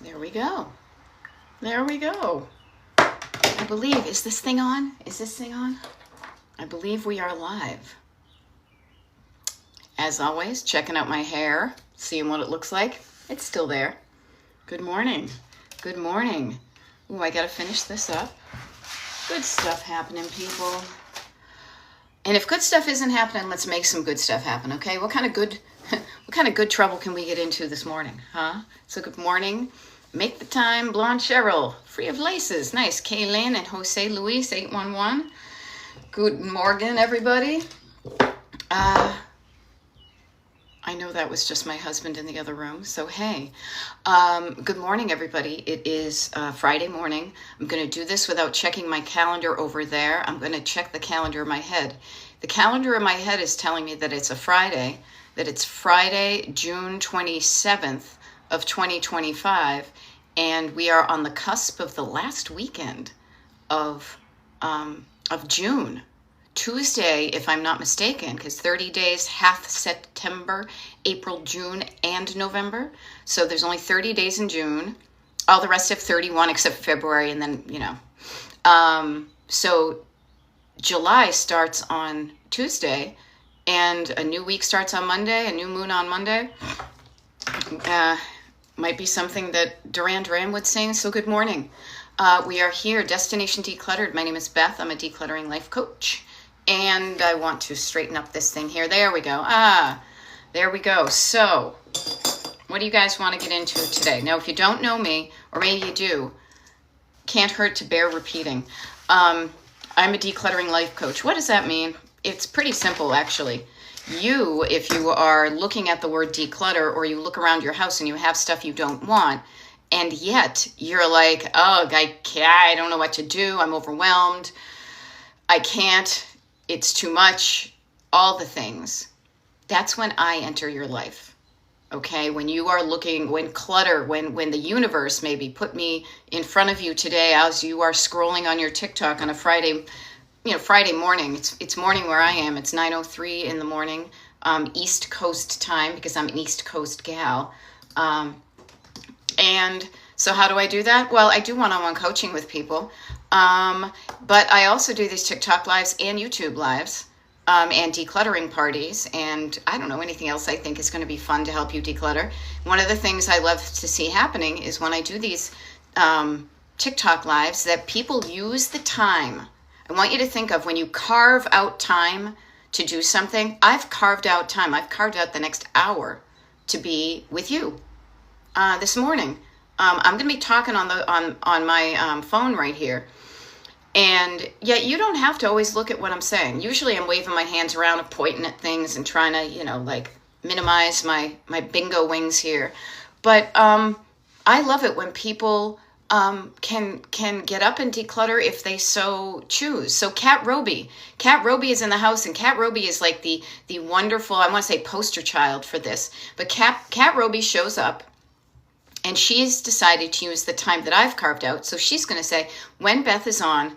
There we go. There we go. I believe, is this thing on? Is this thing on? I believe we are live. As always, checking out my hair, seeing what it looks like. It's still there. Good morning. Good morning. Ooh, I gotta finish this up. Good stuff happening, people. And if good stuff isn't happening, let's make some good stuff happen, okay? What kind of good trouble can we get into this morning, huh? So good morning. Make the time, Blonde Cheryl, free of laces. Nice. Kaylin and Jose Luis, 811. Good morning, everybody. I know that was just my husband in the other room, so hey. Good morning, everybody. It is Friday morning. I'm going to do this without checking my calendar over there. I'm going to check the calendar in my head. The calendar in my head is telling me that it's a Friday, that it's Friday, June 27th of 2025, and we are on the cusp of the last weekend of June. Tuesday, if I'm not mistaken, because 30 days hath September, April, June, and November. So there's only 30 days in June. All the rest have 31 except February, and then, you know. So July starts on Tuesday, and a new week starts on Monday, a new moon on Monday. Might be something that Duran Duran would sing, so good morning. We are here, Destination Decluttered. My name is Beth. I'm a decluttering life coach. And I want to straighten up this thing here. There we go. There we go. So, what do you guys want to get into today? Now, if you don't know me, or maybe you do, can't hurt to bear repeating. I'm a decluttering life coach. What does that mean? It's pretty simple, actually. If you are looking at the word declutter, or you look around your house and you have stuff you don't want, and yet you're like, oh, I don't know what to do. I'm overwhelmed. I can't. It's too much, all the things. That's when I enter your life, okay? When you are looking, when the universe maybe put me in front of you today as you are scrolling on your TikTok on a Friday morning. It's morning where I am. It's 9:03 in the morning, East Coast time, because I'm an East Coast gal. And so how do I do that? Well, I do one-on-one coaching with people. But I also do these TikTok lives and YouTube lives, and decluttering parties, and I don't know, anything else I think is going to be fun to help you declutter. One of the things I love to see happening is when I do these TikTok lives, that people use the time. I want you to think of when you carve out time to do something. I've carved out time. I've carved out the next hour to be with you this morning. I'm going to be talking on my phone right here. And yet you don't have to always look at what I'm saying. Usually I'm waving my hands around and pointing at things and trying to, minimize my bingo wings here. But I love it when people can get up and declutter if they so choose. So Kat Roby is in the house, and Kat Roby is like the wonderful, I want to say poster child for this. But Kat Roby shows up. And she's decided to use the time that I've carved out. So she's going to say, when Beth is on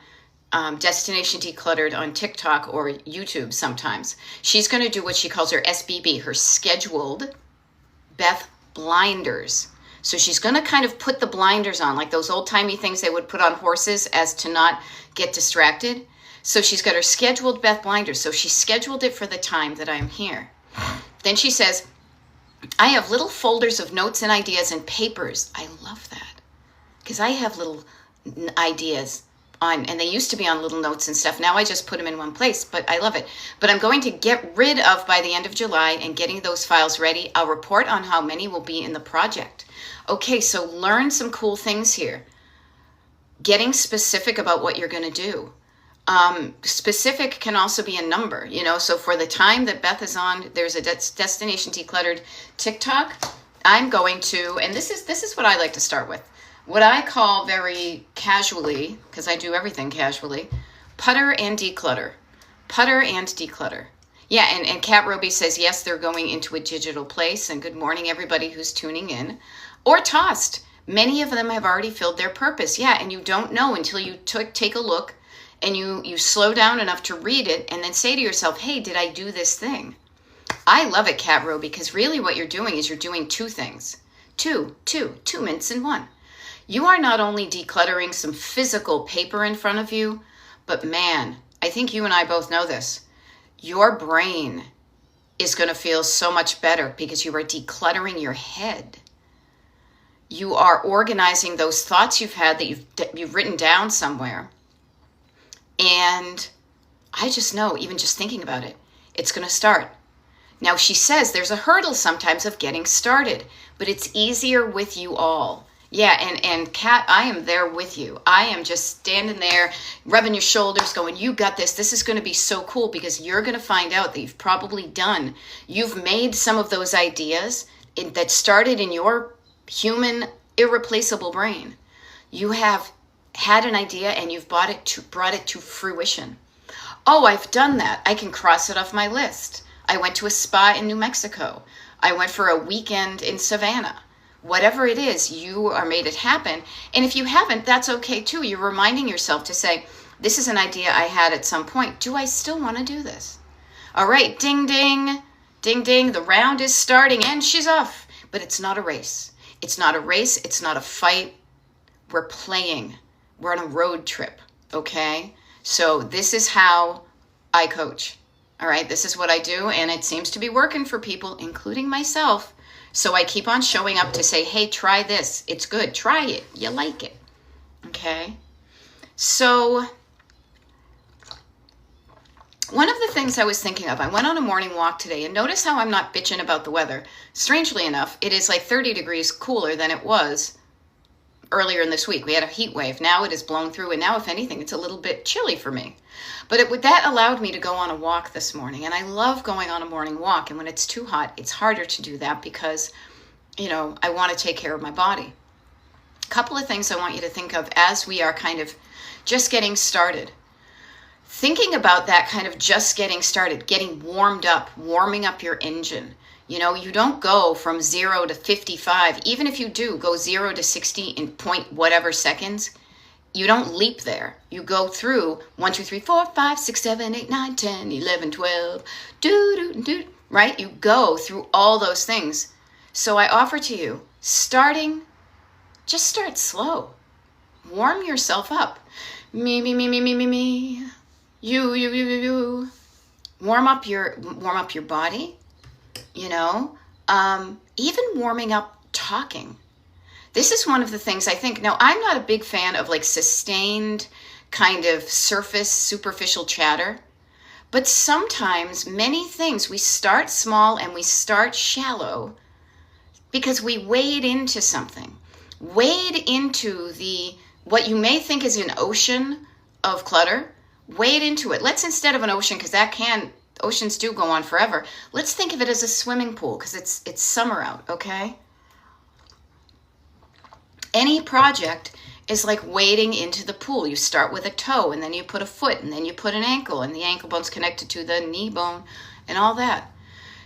Destination Decluttered on TikTok or YouTube sometimes, she's going to do what she calls her SBB, her scheduled Beth blinders. So she's going to kind of put the blinders on, like those old-timey things they would put on horses as to not get distracted. So she's got her scheduled Beth blinders. So she scheduled it for the time that I'm here. Then she says, I have little folders of notes and ideas and papers. I love that, because I have little ideas on, and they used to be on little notes and stuff. Now I just put them in one place, but I love it. But I'm going to get rid of, by the end of July, and getting those files ready. I'll report on how many will be in the project. Okay, so learn some cool things here. Getting specific about what you're going to do. Specific can also be a number, so for the time that Beth is on, there's a Destination Decluttered TikTok. I'm going to, and this is what I like to start with, what I call very casually, because I do everything casually, putter and declutter. Yeah, and Kat Roby says, yes, they're going into a digital place, and good morning, everybody who's tuning in, or tossed. Many of them have already filled their purpose. Yeah, and you don't know until you take a look and you slow down enough to read it and then say to yourself, hey, did I do this thing? I love it, Kat Roby, because really what you're doing is you're doing two things. Two minutes in one. You are not only decluttering some physical paper in front of you, but man, I think you and I both know this. Your brain is going to feel so much better because you are decluttering your head. You are organizing those thoughts you've had that you've written down somewhere. And I just know, even just thinking about it, it's going to start. Now, she says there's a hurdle sometimes of getting started, but it's easier with you all. Yeah, and Kat, I am there with you. I am just standing there, rubbing your shoulders, going, you got this. This is going to be so cool because you're going to find out that you've made some of those ideas that started in your human, irreplaceable brain. You have had an idea and you've brought it to fruition. Oh, I've done that. I can cross it off my list. I went to a spa in New Mexico. I went for a weekend in Savannah. Whatever it is, you are made it happen. And if you haven't, that's okay too. You're reminding yourself to say, this is an idea I had at some point. Do I still want to do this? All right, ding, ding, ding, ding. The round is starting and she's off. But it's not a race. It's not a race. It's not a fight. We're playing. We're on a road trip, okay? So this is how I coach. All right, this is what I do. And it seems to be working for people, including myself. So I keep on showing up to say, hey, try this. It's good. Try it. You like it. Okay. So one of the things I was thinking of, I went on a morning walk today and notice how I'm not bitching about the weather. Strangely enough, it is like 30 degrees cooler than it was earlier in this week. We had a heat wave. Now it is blown through. And now, if anything, it's a little bit chilly for me. But that allowed me to go on a walk this morning. And I love going on a morning walk. And when it's too hot, it's harder to do that because, I want to take care of my body. A couple of things I want you to think of as we are kind of just getting started. Thinking about that kind of just getting started, getting warmed up, warming up your engine. You don't go from 0 to 55. Even if you do go 0 to 60 in point whatever seconds, you don't leap there. You go through 1, 2, 3, 4, 5, 6, 7, 8, 9, 10, 11, 12, right? You go through all those things. So I offer to you, just start slow. Warm yourself up. Me. You. Warm up your body. Even warming up talking. This is one of the things I think. Now, I'm not a big fan of like sustained kind of superficial chatter. But sometimes many things, we start small and we start shallow because we wade into something. Wade into what you may think is an ocean of clutter. Wade into it. Let's, instead of an ocean, because oceans do go on forever. Let's think of it as a swimming pool because it's summer out, okay? Any project is like wading into the pool. You start with a toe and then you put a foot and then you put an ankle and the ankle bone's connected to the knee bone and all that.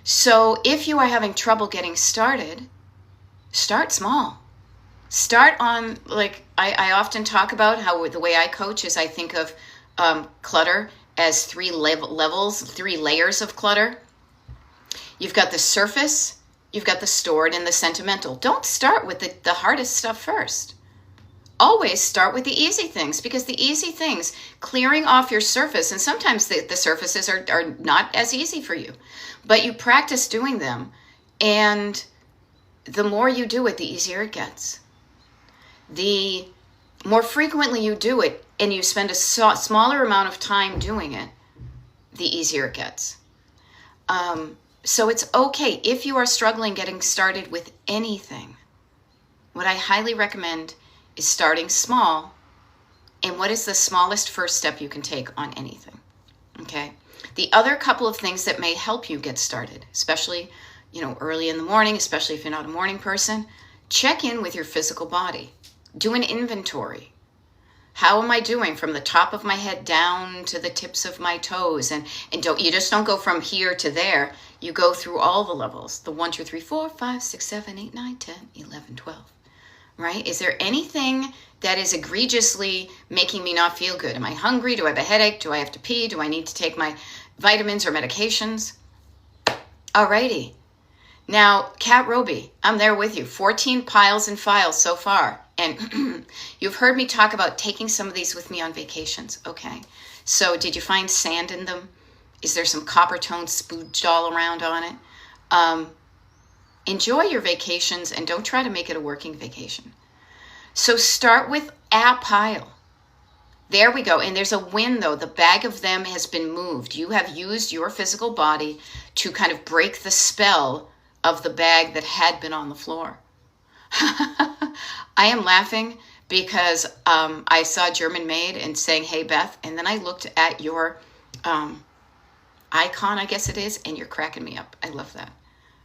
So if you are having trouble getting started, start small. Start on, I often talk about how the way I coach is I think of clutter as 3 levels, 3 layers of clutter. You've got the surface, you've got the stored, and the sentimental. Don't start with the hardest stuff first. Always start with the easy things, because the easy things, clearing off your surface, and sometimes the surfaces are not as easy for you, but you practice doing them, and the more you do it, the easier it gets. The more frequently you do it, and you spend a smaller amount of time doing it, the easier it gets. So it's okay if you are struggling getting started with anything. What I highly recommend is starting small. And what is the smallest first step you can take on anything? Okay. The other couple of things that may help you get started, especially, early in the morning, especially if you're not a morning person, check in with your physical body. Do an inventory. How am I doing from the top of my head down to the tips of my toes? And you just don't go from here to there. You go through all the levels. The 1, 2, 3, 4, 5, 6, 7, 8, 9, 10, 11, 12. Right? Is there anything that is egregiously making me not feel good? Am I hungry? Do I have a headache? Do I have to pee? Do I need to take my vitamins or medications? Alrighty. Now, Kat Roby, I'm there with you. 14 piles and files so far. And you've heard me talk about taking some of these with me on vacations. Okay. So did you find sand in them? Is there some copper tone spooged all around on it? Enjoy your vacations and don't try to make it a working vacation. So start with a pile. There we go. And there's a win, though. The bag of them has been moved. You have used your physical body to kind of break the spell of the bag that had been on the floor. I am laughing because I saw German Maid and saying, "Hey, Beth," and then I looked at your icon, I guess it is, and you're cracking me up. I love that.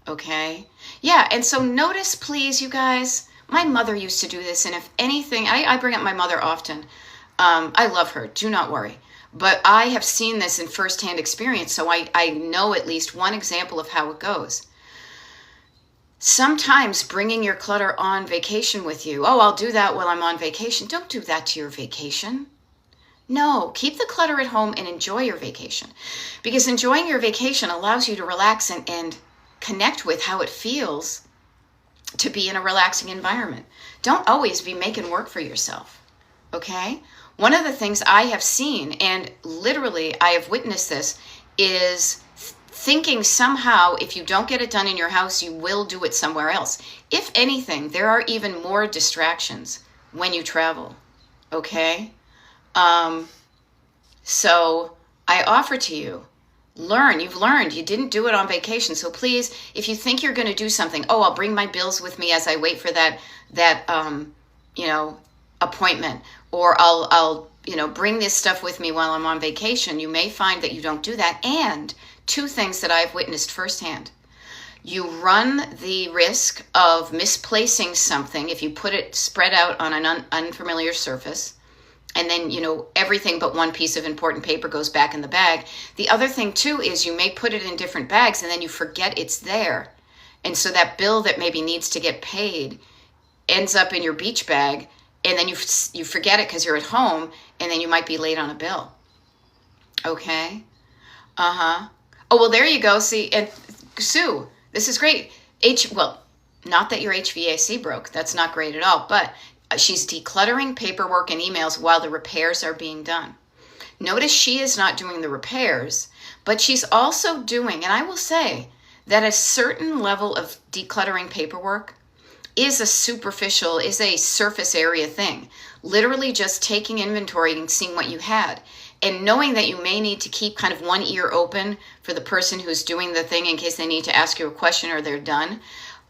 Okay? Yeah, and so notice, please, you guys, my mother used to do this, and if anything, I bring up my mother often. I love her, do not worry. But I have seen this in firsthand experience, so I know at least one example of how it goes. Sometimes bringing your clutter on vacation with you, oh, I'll do that while I'm on vacation. Don't do that to your vacation. No, keep the clutter at home and enjoy your vacation. Because enjoying your vacation allows you to relax and connect with how it feels to be in a relaxing environment. Don't always be making work for yourself, okay? One of the things I have seen, and literally I have witnessed this, is thinking somehow if you don't get it done in your house, you will do it somewhere else. If anything, there are even more distractions when you travel, okay? So I offer to you, learn. You've learned. You didn't do it on vacation. So please, if you think you're going to do something, oh, I'll bring my bills with me as I wait for that appointment, or I'll bring this stuff with me while I'm on vacation. You may find that you don't do that. And two things that I've witnessed firsthand. You run the risk of misplacing something if you put it spread out on an unfamiliar surface. And then, everything but one piece of important paper goes back in the bag. The other thing, too, is you may put it in different bags and then you forget it's there. And so that bill that maybe needs to get paid ends up in your beach bag, and then you forget it because you're at home, and then you might be late on a bill. Okay? Uh-huh. Oh, well, there you go. See, and Sue, this is great. Not that your HVAC broke. That's not great at all, but she's decluttering paperwork and emails while the repairs are being done. Notice she is not doing the repairs, but she's also doing, and I will say that a certain level of decluttering paperwork is a surface area thing. Literally just taking inventory and seeing what you had. And knowing that you may need to keep kind of one ear open for the person who's doing the thing in case they need to ask you a question or they're done.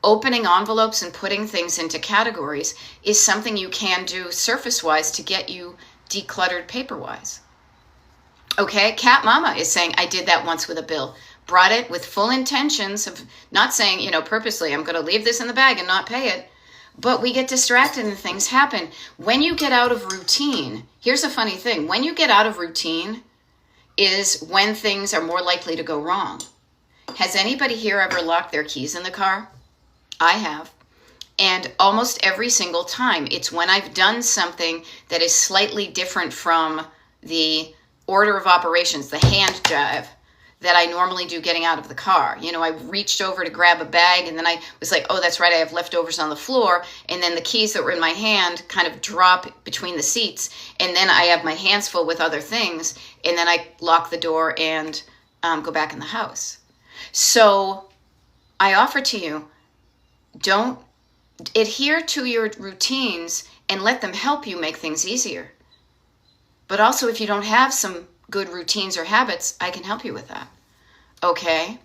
Opening envelopes and putting things into categories is something you can do surface-wise to get you decluttered paper-wise. Okay, Cat Mama is saying, I did that once with a bill. Brought it with full intentions of not saying, purposely, I'm going to leave this in the bag and not pay it. But we get distracted and things happen. When you get out of routine, here's a funny thing. When you get out of routine is when things are more likely to go wrong. Has anybody here ever locked their keys in the car? I have. And almost every single time, it's when I've done something that is slightly different from the order of operations, the hand drive, that I normally do getting out of the car. I reached over to grab a bag, and then I was like, oh, that's right, I have leftovers on the floor. And then the keys that were in my hand kind of drop between the seats. And then I have my hands full with other things. And then I lock the door and go back in the house. So I offer to you, don't adhere to your routines and let them help you make things easier. But also, if you don't have some good routines or habits, I can help you with that. Okay?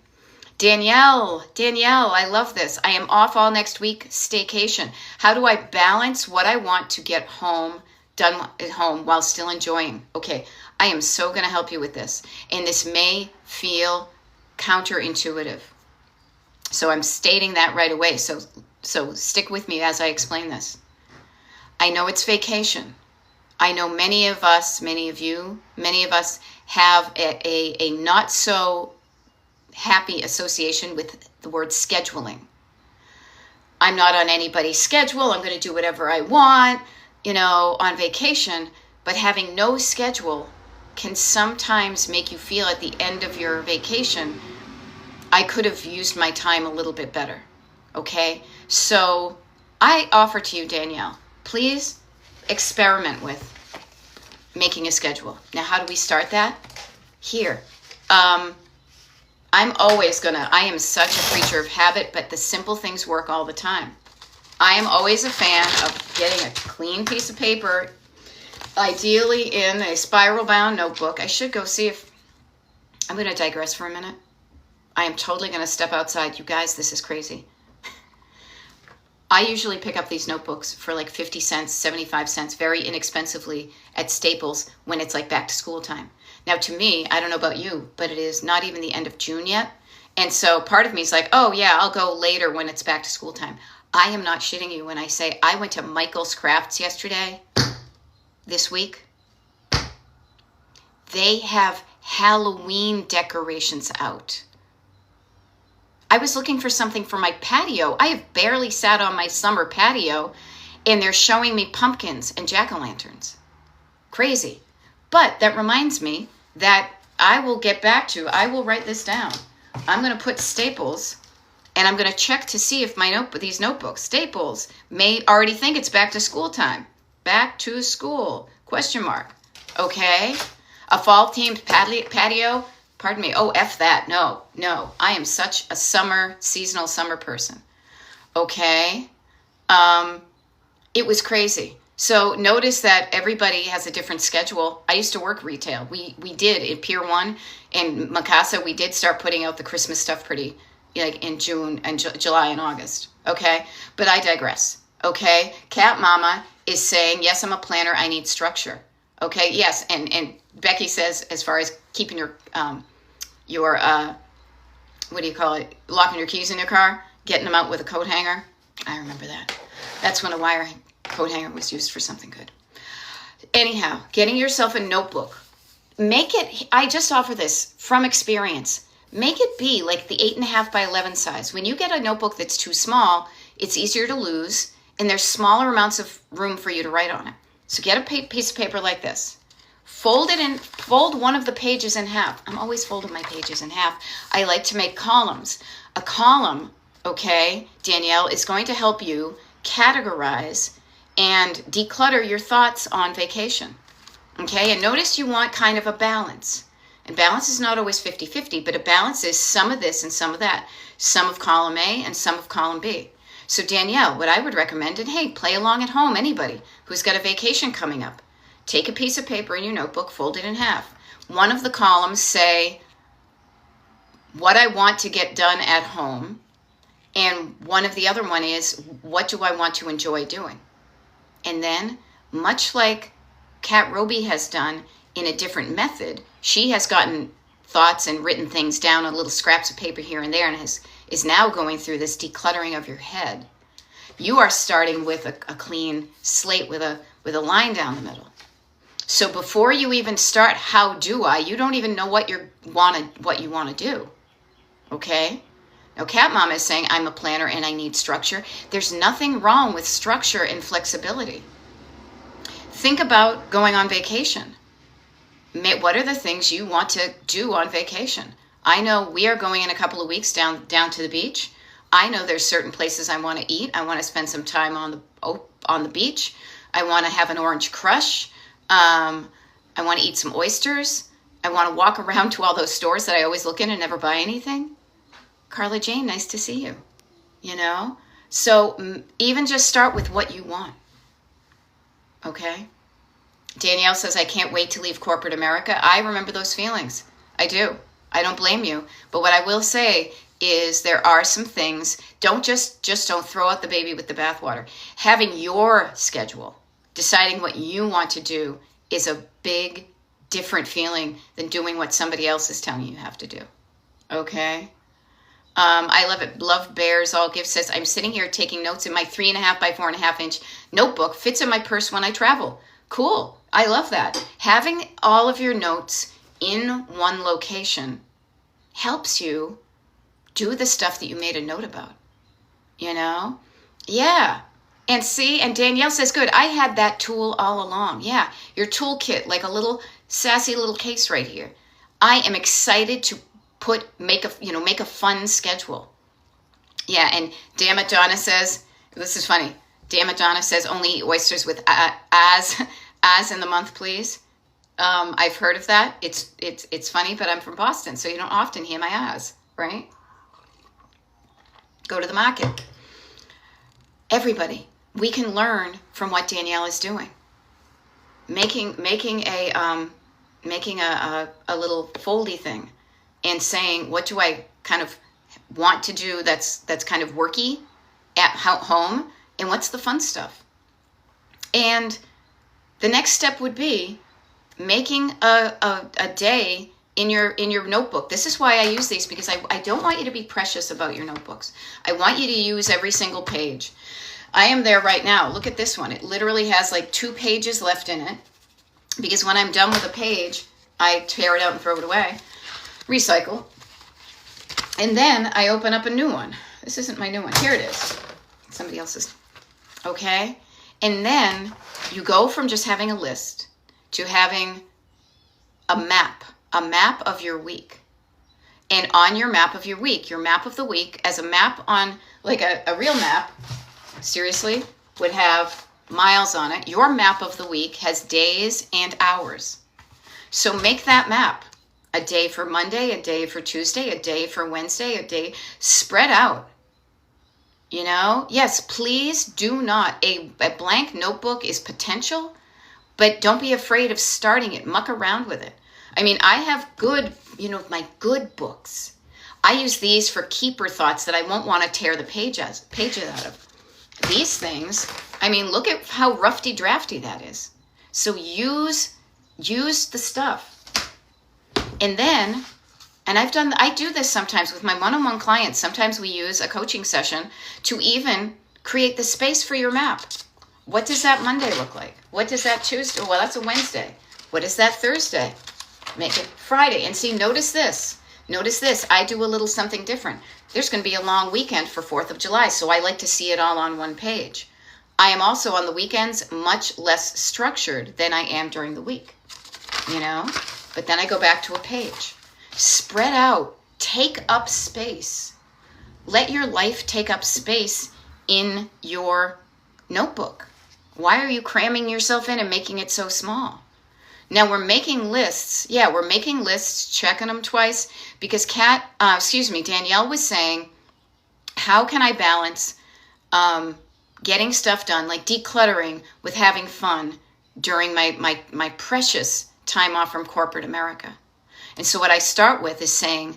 Danielle, I love this. I am off all next week, staycation. How do I balance what I want to get done at home while still enjoying? Okay, I am so going to help you with this. And this may feel counterintuitive. So I'm stating that right away. So stick with me as I explain this. I know it's vacation. I know many of us have a not so happy association with the word scheduling. I'm not on anybody's schedule. I'm going to do whatever I want, on vacation. But having no schedule can sometimes make you feel at the end of your vacation I could have used my time a little bit better. Okay? So I offer to you, Danielle, please experiment with making a schedule. Now, how do we start that? Here. I am such a creature of habit, but the simple things work all the time. I am always a fan of getting a clean piece of paper, ideally in a spiral bound notebook. I should go see if, I'm going to digress for a minute. I am totally going to step outside. You guys, this is crazy. I usually pick up these notebooks for like 50 cents, 75 cents, very inexpensively at Staples when it's like back to school time. Now, to me, I don't know about you, but it is not even the end of June yet. And so part of me is like, oh yeah, I'll go later when it's back to school time. I am not shitting you when I say I went to Michael's Crafts yesterday, this week. They have Halloween decorations out. I was looking for something for my patio. I have barely sat on my summer patio, and they're showing me pumpkins and jack-o'-lanterns. Crazy. But that reminds me that I will write this down. I'm going to put Staples, and I'm going to check to see if these notebooks, Staples, may already think it's back to school time. Back to school, ? Okay? A fall-themed patio? Pardon me. Oh, F that. No. I am such a seasonal summer person. Okay? It was crazy. So notice that everybody has a different schedule. I used to work retail. We did in Pier 1 in Mikasa, we did start putting out the Christmas stuff pretty like in June and July and August. Okay? But I digress. Okay? Cat Mama is saying, yes, I'm a planner. I need structure. Okay? Yes. And Becky says, as far as keeping your what do you call it? Locking your keys in your car, getting them out with a coat hanger. I remember that. That's when a wire coat hanger was used for something good. Anyhow, getting yourself a notebook. I just offer this from experience. Make it be like the 8.5 by 11 size. When you get a notebook that's too small, it's easier to lose, and there's smaller amounts of room for you to write on it. So get a piece of paper like this. Fold one of the pages in half. I'm always folding my pages in half. I like to make columns. A column, okay, Danielle, is going to help you categorize and declutter your thoughts on vacation. Okay, and notice you want kind of a balance. And balance is not always 50-50, but a balance is some of this and some of that. Some of column A and some of column B. So Danielle, what I would recommend, and hey, play along at home, anybody who's got a vacation coming up. Take a piece of paper in your notebook, fold it in half. One of the columns say what I want to get done at home, and one of the other one is what do I want to enjoy doing? And then, much like Kat Roby has done in a different method, she has gotten thoughts and written things down on little scraps of paper here and there, and is now going through this decluttering of your head. You are starting with a clean slate with a line down the middle. So before you even start, how do I? You don't even know what you want to do. Okay? Now, Cat Mama is saying, I'm a planner and I need structure. There's nothing wrong with structure and flexibility. Think about going on vacation. What are the things you want to do on vacation? I know we are going in a couple of weeks down to the beach. I know there's certain places I want to eat. I want to spend some time on the beach. I want to have an orange crush. I want to eat some oysters. I want to walk around to all those stores that I always look in and never buy anything. Carla Jane, nice to see you. So even just start with what you want. Okay? Danielle says, I can't wait to leave corporate America. I remember those feelings. I do. I don't blame you. But what I will say is there are some things, don't throw out the baby with the bathwater. Having your schedule, deciding what you want to do is a big, different feeling than doing what somebody else is telling you have to do. Okay? I love it. Love Bears All Give says, I'm sitting here taking notes in my 3.5 by 4.5 inch notebook. Fits in my purse when I travel. Cool. I love that. Having all of your notes in one location helps you do the stuff that you made a note about. Yeah. And Danielle says, good, I had that tool all along. Yeah, your toolkit, like a little sassy little case right here. I am excited to make a fun schedule. Yeah, and Damn It Donna says, this is funny. Damn It Donna says only eat oysters with as in the month, please. I've heard of that. It's funny, but I'm from Boston, so you don't often hear my as, right? Go to the market. Everybody, we can learn from what Danielle is doing. Making a little foldy thing and saying, what do I kind of want to do that's kind of worky at home, and what's the fun stuff? And the next step would be making a day in your notebook. This is why I use these, because I don't want you to be precious about your notebooks. I want you to use every single page. I am there right now. Look at this one. It literally has like 2 pages left in it, because when I'm done with a page, I tear it out and throw it away. Recycle. And then I open up a new one. This isn't my new one. Here it is. Somebody else's. Okay? And then you go from just having a list to having a map of your week. And on your map of your week, your map of the week, as a map on, like a real map, seriously, would have miles on it. Your map of the week has days and hours. So make that map. A day for Monday, a day for Tuesday, a day for Wednesday, a day spread out. You know, yes, please do not. A blank notebook is potential, but don't be afraid of starting it. Muck around with it. I mean, I have good, my good books. I use these for keeper thoughts that I won't want to tear the pages out of. These things, I mean, look at how roughy drafty that is. So use the stuff. And then, I do this sometimes with my one-on-one clients. Sometimes we use a coaching session to even create the space for your map. What does that Monday look like? What does that Tuesday? Well, that's a Wednesday. What is that Thursday? Make it Friday. And see, notice this. I do a little something different. There's going to be a long weekend for 4th of July, so I like to see it all on one page. I am also on the weekends much less structured than I am during the week, But then I go back to a page. Spread out. Take up space. Let your life take up space in your notebook. Why are you cramming yourself in and making it so small? Now we're making lists. Yeah, we're making lists, checking them twice, because Danielle was saying, how can I balance getting stuff done, like decluttering, with having fun during my precious time off from corporate America? And so what I start with is saying,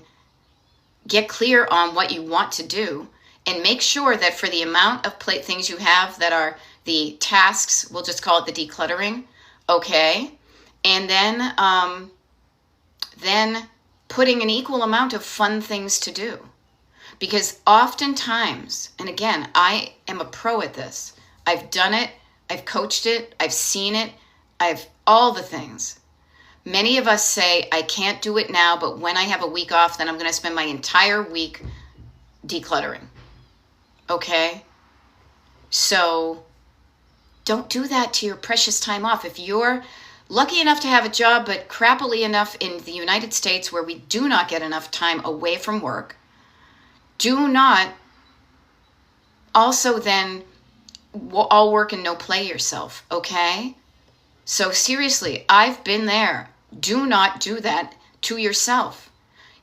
get clear on what you want to do, and make sure that for the amount of things you have that are the tasks, we'll just call it the decluttering, okay? And then putting an equal amount of fun things to do. Because oftentimes, and again, I am a pro at this. I've done it, I've coached it, I've seen it, I've all the things. Many of us say, I can't do it now, but when I have a week off, then I'm going to spend my entire week decluttering. Okay? So don't do that to your precious time off. If you're lucky enough to have a job, but crappily enough in the United States where we do not get enough time away from work, do not also then all work and no play yourself, okay? So seriously, I've been there. Do not do that to yourself.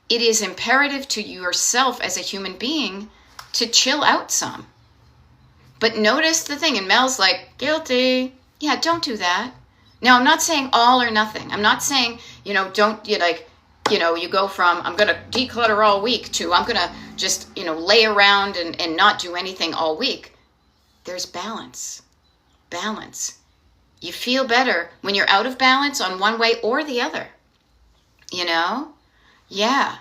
It is imperative to yourself as a human being to chill out some. But notice the thing, and Mel's like, guilty. Yeah, don't do that. Now, I'm not saying all or nothing. I'm not saying, you go from, I'm going to declutter all week to, I'm going to just, lay around and not do anything all week. There's balance. Balance. You feel better when you're out of balance on one way or the other. Yeah.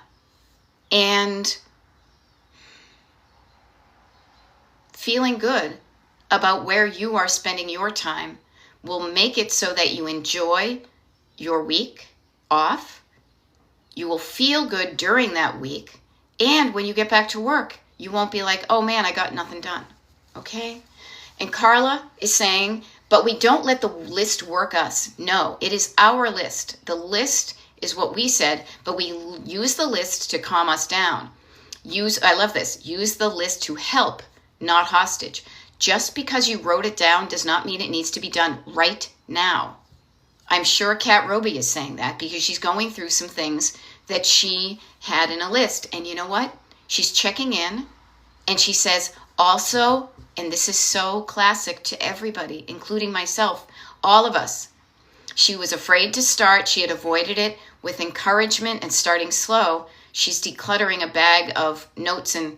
And feeling good about where you are spending your time will make it so that you enjoy your week off. You will feel good during that week. And when you get back to work, you won't be like, oh man, I got nothing done. Okay? And Carla is saying, but we don't let the list work us. No, it is our list. The list is what we said, but we use the list to calm us down. I love this, use the list to help, not hostage. Just because you wrote it down does not mean it needs to be done right now. I'm sure Kat Roby is saying that because she's going through some things that she had in a list. And you know what? She's checking in and she says, also, and this is so classic to everybody, including myself, all of us, she was afraid to start. She had avoided it. With encouragement and starting slow, she's decluttering a bag of notes and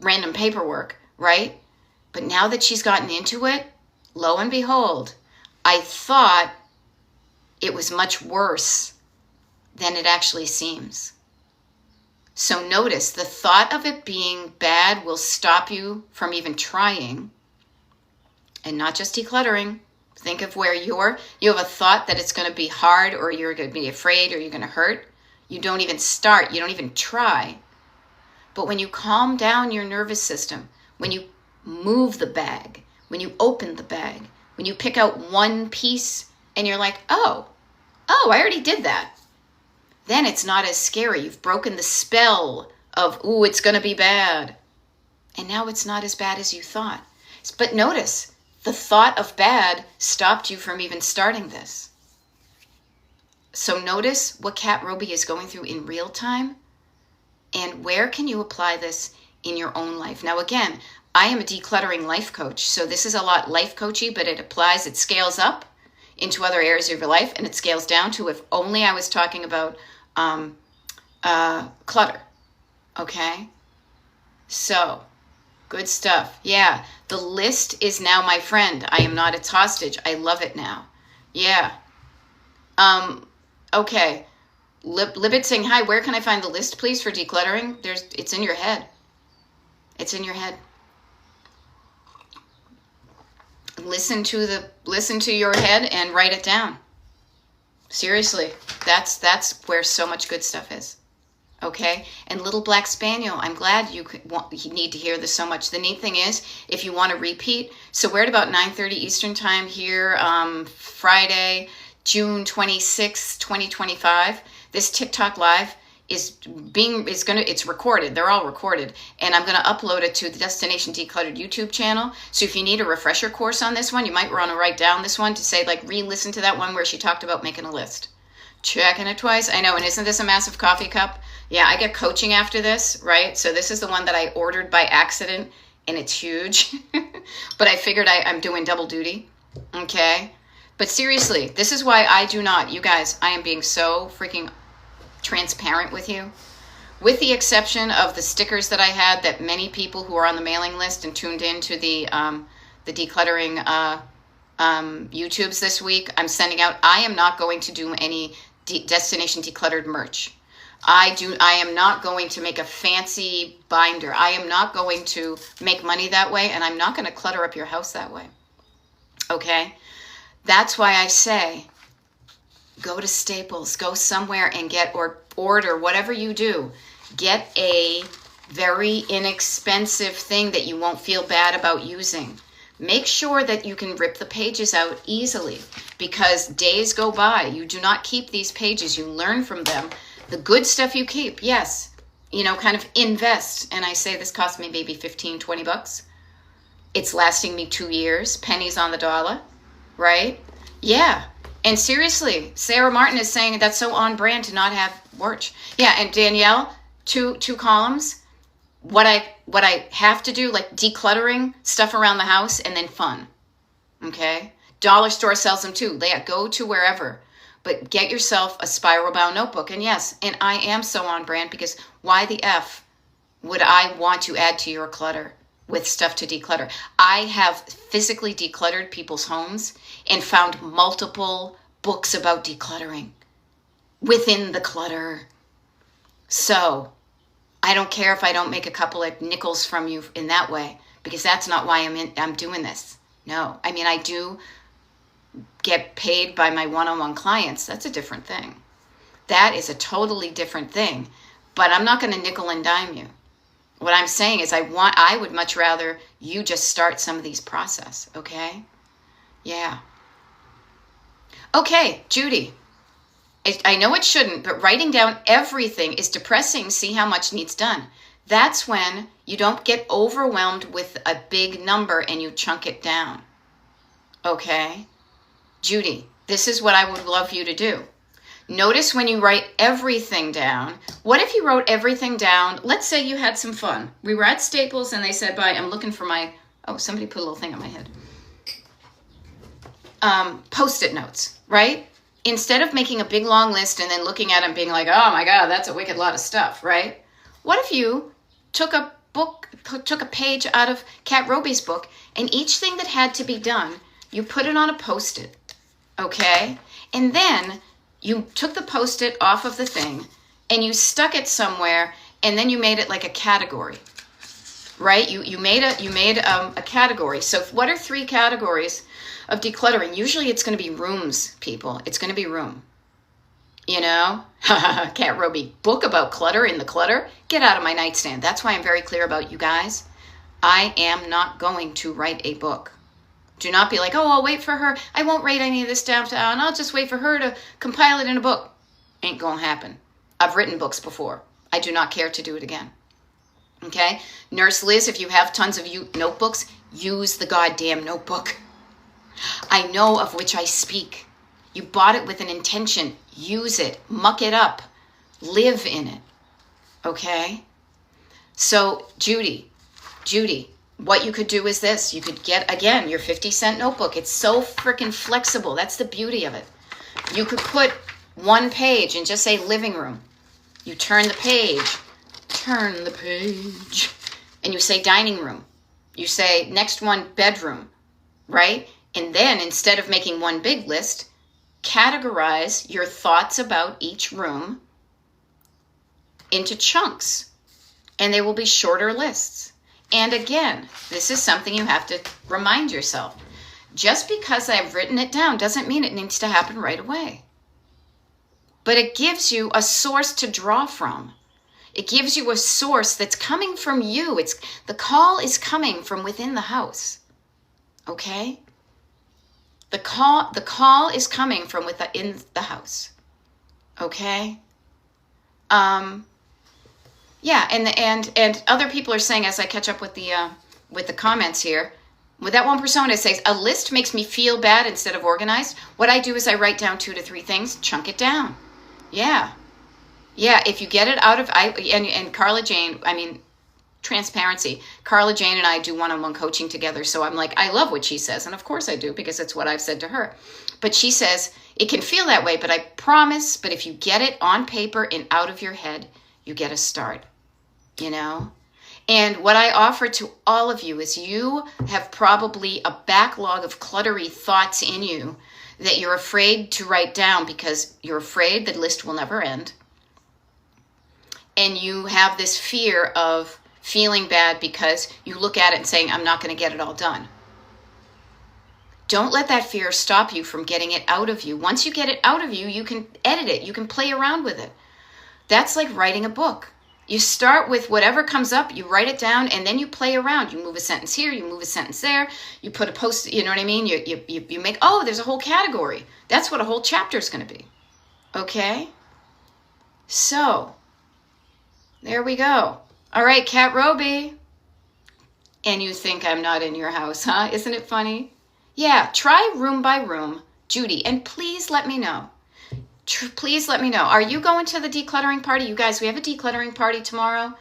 random paperwork, right? But now that she's gotten into it, lo and behold, I thought it was much worse than it actually seems. So notice, the thought of it being bad will stop you from even trying. And not just decluttering. Think of where you have a thought that it's going to be hard, or you're going to be afraid, or you're going to hurt. You don't even start. You don't even try. But when you calm down your nervous system, when you move the bag, when you open the bag, when you pick out one piece and you're like, oh, I already did that. Then it's not as scary. You've broken the spell of, ooh, it's going to be bad. And now it's not as bad as you thought. But notice, the thought of bad stopped you from even starting this. So notice what Kat Roby is going through in real time. And where can you apply this in your own life? Now, again, I am a decluttering life coach. So this is a lot life coachy, but it scales up into other areas of your life, and it scales down to if only I was talking about clutter. Okay? So, good stuff. Yeah, the list is now my friend. I am not its hostage. I love it now. Yeah. Okay. Libet saying, hi, where can I find the list, please, for decluttering? It's in your head. It's in your head. Listen to your head and write it down. Seriously, that's where so much good stuff is. Okay? And Little Black Spaniel, I'm glad you need to hear this so much. The neat thing is, if you want to repeat, so we're at about 9:30 Eastern time here, Friday, June 26, 2025. This TikTok live it's recorded. They're all recorded. And I'm going to upload it to the Destination Decluttered YouTube channel. So if you need a refresher course on this one, you might want to write down this one to say, like, re-listen to that one where she talked about making a list. Checking it twice. I know. And isn't this a massive coffee cup? Yeah, I get coaching after this, right? So this is the one that I ordered by accident, and it's huge. But I figured I'm doing double duty. Okay? But seriously, this is why I do not. You guys, I am being so freaking transparent with you, with the exception of the stickers that I had that many people who are on the mailing list and tuned into the decluttering YouTubes this week, I'm sending out. I am not going to do any Destination Decluttered merch. I am not going to make a fancy binder. I am not going to make money that way, and I'm not going to clutter up your house that way. Okay? That's why I say, go to Staples, go somewhere and get, or order, whatever you do, get a very inexpensive thing that you won't feel bad about using. Make sure that you can rip the pages out easily, because days go by. You do not keep these pages. You learn from them. The good stuff you keep, yes, kind of invest. And I say this cost me maybe 15, 20 bucks. It's lasting me 2 years, pennies on the dollar, right? Yeah. And seriously, Sarah Martin is saying that's so on brand to not have merch. Yeah, and Danielle, two columns. What I have to do, like decluttering stuff around the house, and then fun. Okay? Dollar store sells them too. Go to wherever. But get yourself a spiral bound notebook. And yes, and I am so on brand, because why the F would I want to add to your clutter with stuff to declutter? I have physically decluttered people's homes and found multiple books about decluttering within the clutter. So I don't care if I don't make a couple of nickels from you in that way, because that's not why I'm doing this. No, I mean, I do get paid by my one-on-one clients. That's a different thing. That is a totally different thing. But I'm not going to nickel and dime you. What I'm saying is I would much rather you just start some of these process, okay? Yeah. Okay, Judy. I know it shouldn't, but writing down everything is depressing. See how much needs done. That's when you don't get overwhelmed with a big number and you chunk it down. Okay? Judy, this is what I would love you to do. Notice when you write everything down. What if you wrote everything down? Let's say you had some fun. We were at Staples and they said, bye, I'm looking for my, oh, somebody put a little thing on my head. Post-it notes, right? Instead of making a big long list and then looking at it and being like, oh my God, that's a wicked lot of stuff, right? What if you took a page out of Kat Roby's book, and each thing that had to be done, you put it on a Post-it, okay? And then you took the Post-it off of the thing and you stuck it somewhere, and then you made it like a category, right? You made a category. So what are 3 categories of decluttering? Usually it's going to be rooms, people. It's going to be room. You know, Kat Roby, book about clutter in the clutter. Get out of my nightstand. That's why I'm very clear about you guys. I am not going to write a book. Do not be like, oh, I'll wait for her. I won't write any of this stuff down. I'll just wait for her to compile it in a book. Ain't gonna happen. I've written books before. I do not care to do it again. Okay? Nurse Liz, if you have tons of notebooks, use the goddamn notebook. I know of which I speak. You bought it with an intention. Use it. Muck it up. Live in it. Okay? So, Judy, what you could do is this. You could get, again, your 50-cent notebook. It's so freaking flexible. That's the beauty of it. You could put one page and just say living room. You turn the page, and you say dining room. You say next one, bedroom, right? And then instead of making one big list, categorize your thoughts about each room into chunks, and they will be shorter lists. And again, this is something you have to remind yourself. Just because I've written it down doesn't mean it needs to happen right away. But it gives you a source to draw from. It gives you a source that's coming from you. The call is coming from within the house. Okay? The call is coming from within the house. Okay? Yeah, and other people are saying, as I catch up with the comments here, with that one persona says, a list makes me feel bad instead of organized. What I do is I write down 2 to 3 things, chunk it down. Yeah, if you get it out of, and Carla Jane, transparency. Carla Jane and I do one-on-one coaching together, so I'm like, I love what she says, and of course I do, because it's what I've said to her. But she says, it can feel that way, but I promise, but if you get it on paper and out of your head, you get a start. You know? And what I offer to all of you is you have probably a backlog of cluttery thoughts in you that you're afraid to write down because you're afraid the list will never end. And you have this fear of feeling bad because you look at it and saying, I'm not going to get it all done. Don't let that fear stop you from getting it out of you. Once you get it out of you, you can edit it. You can play around with it. That's like writing a book. You start with whatever comes up, you write it down, and then you play around. You move a sentence here, you move a sentence there, you put a post, you know what I mean? You make, oh, there's a whole category. That's what a whole chapter is going to be. Okay? So, there we go. All right, Kat Roby. And you think I'm not in your house, huh? Isn't it funny? Yeah, try room by room, Judy, and please let me know. Please let me know. Are you going to the decluttering party? You guys, we have a decluttering party tomorrow.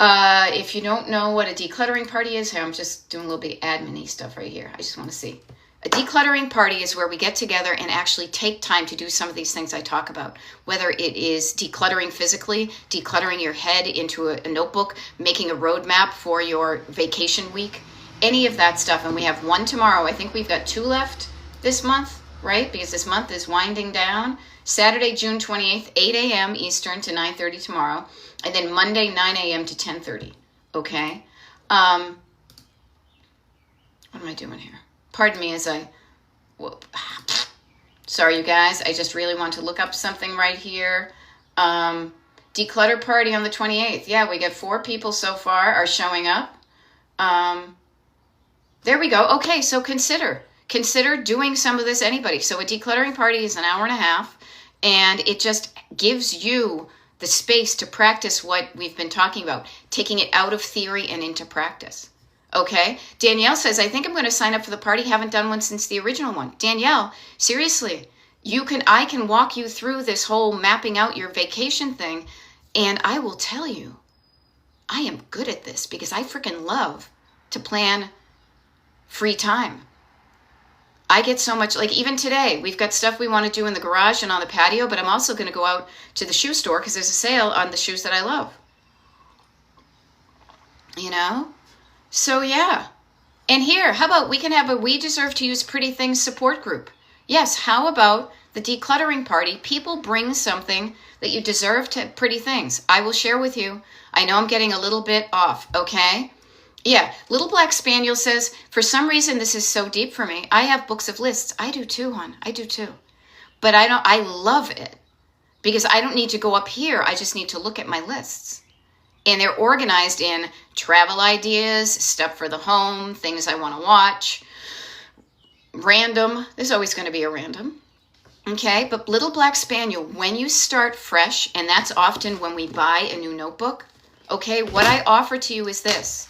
If you don't know what a decluttering party is, here, I'm just doing a little bit admin-y stuff right here. I just want to see. A decluttering party is where we get together and actually take time to do some of these things I talk about, whether it is decluttering physically, decluttering your head into a notebook, making a roadmap for your vacation week, any of that stuff. And we have one tomorrow. I think we've got 2 left this month. Right? Because this month is winding down. Saturday, June 28th, 8 a.m. Eastern to 9:30 tomorrow. And then Monday, 9 a.m. to 10:30. Okay? What am I doing here? Pardon me as I... Sorry, you guys. I just really want to look up something right here. Declutter party on the 28th. Yeah, we get 4 people so far are showing up. There we go. Okay, so consider consider doing some of this, anybody. So a decluttering party is an hour and a half, and it just gives you the space to practice what we've been talking about, taking it out of theory and into practice. Okay? Danielle says, I think I'm going to sign up for the party. Haven't done one since the original one. Danielle, seriously, I can walk you through this whole mapping out your vacation thing, and I will tell you, I am good at this because I freaking love to plan free time. I get so much, like even today, we've got stuff we want to do in the garage and on the patio, but I'm also going to go out to the shoe store because there's a sale on the shoes that I love. You know? So yeah. And here, how about we can have a We Deserve to Use Pretty Things support group? Yes, how about the decluttering party? People bring something that you deserve to Pretty Things. I will share with you. I know I'm getting a little bit off, okay? Yeah, Little Black Spaniel says, for some reason this is so deep for me. I have books of lists. I do too, hon. I do too. But I love it because I don't need to go up here. I just need to look at my lists. And they're organized in travel ideas, stuff for the home, things I want to watch, random. There's always going to be a random. Okay, but Little Black Spaniel, when you start fresh, and that's often when we buy a new notebook, okay, what I offer to you is this.